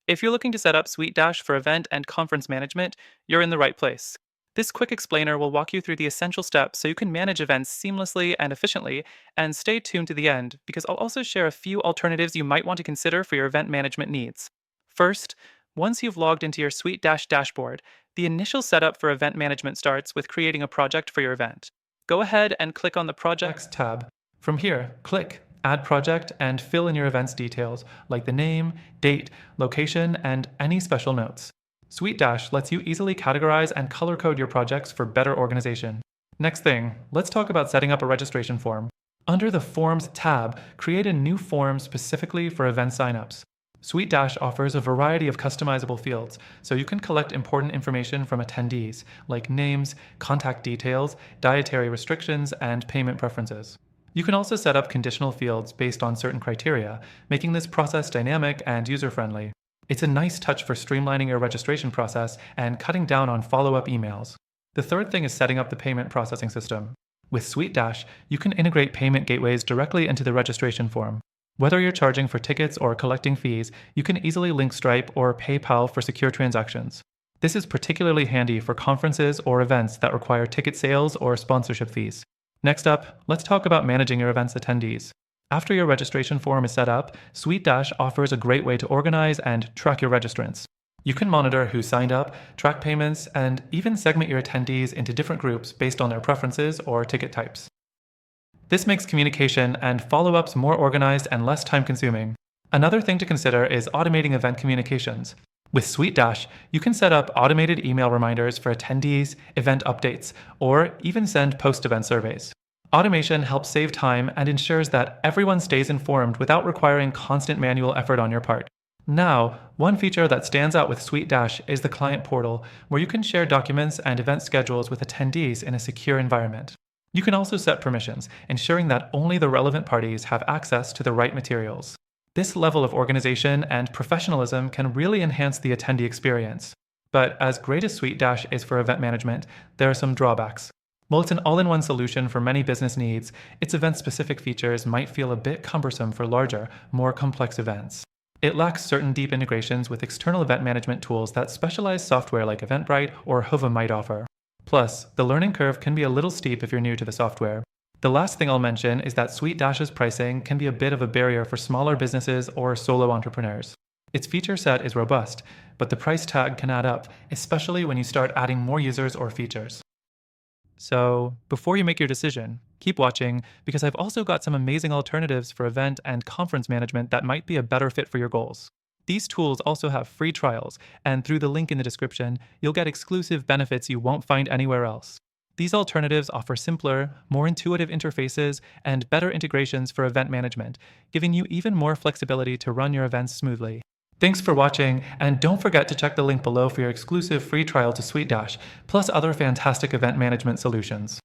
If you're looking to set up SuiteDash for event and conference management, you're in the right place. This quick explainer will walk you through the essential steps so you can manage events seamlessly and efficiently, and stay tuned to the end because I'll also share a few alternatives you might want to consider for your event management needs. First, once you've logged into your SuiteDash dashboard, the initial setup for event management starts with creating a project for your event. Go ahead and click on the Projects tab. From here, click Add Project and fill in your event's details, like the name, date, location, and any special notes. SuiteDash lets you easily categorize and color code your projects for better organization. Next thing, let's talk about setting up a registration form. Under the Forms tab, create a new form specifically for event signups. SuiteDash offers a variety of customizable fields, so you can collect important information from attendees, like names, contact details, dietary restrictions, and payment preferences. You can also set up conditional fields based on certain criteria, making this process dynamic and user-friendly. It's a nice touch for streamlining your registration process and cutting down on follow-up emails. The third thing is setting up the payment processing system. With SuiteDash, you can integrate payment gateways directly into the registration form. Whether you're charging for tickets or collecting fees, you can easily link Stripe or PayPal for secure transactions. This is particularly handy for conferences or events that require ticket sales or sponsorship fees. Next up, let's talk about managing your event's attendees. After your registration form is set up, SuiteDash offers a great way to organize and track your registrants. You can monitor who signed up, track payments, and even segment your attendees into different groups based on their preferences or ticket types. This makes communication and follow-ups more organized and less time-consuming. Another thing to consider is automating event communications. With SuiteDash, you can set up automated email reminders for attendees, event updates, or even send post-event surveys. Automation helps save time and ensures that everyone stays informed without requiring constant manual effort on your part. Now, one feature that stands out with SuiteDash is the client portal, where you can share documents and event schedules with attendees in a secure environment. You can also set permissions, ensuring that only the relevant parties have access to the right materials. This level of organization and professionalism can really enhance the attendee experience. But as great as SuiteDash is for event management, there are some drawbacks. While it's an all-in-one solution for many business needs, its event-specific features might feel a bit cumbersome for larger, more complex events. It lacks certain deep integrations with external event management tools that specialized software like Eventbrite or Hova might offer. Plus, the learning curve can be a little steep if you're new to the software. The last thing I'll mention is that SuiteDash's pricing can be a bit of a barrier for smaller businesses or solo entrepreneurs. Its feature set is robust, but the price tag can add up, especially when you start adding more users or features. So, before you make your decision, keep watching because I've also got some amazing alternatives for event and conference management that might be a better fit for your goals. These tools also have free trials, and through the link in the description, you'll get exclusive benefits you won't find anywhere else. These alternatives offer simpler, more intuitive interfaces and better integrations for event management, giving you even more flexibility to run your events smoothly. Thanks for watching, and don't forget to check the link below for your exclusive free trial to SuiteDash, plus other fantastic event management solutions.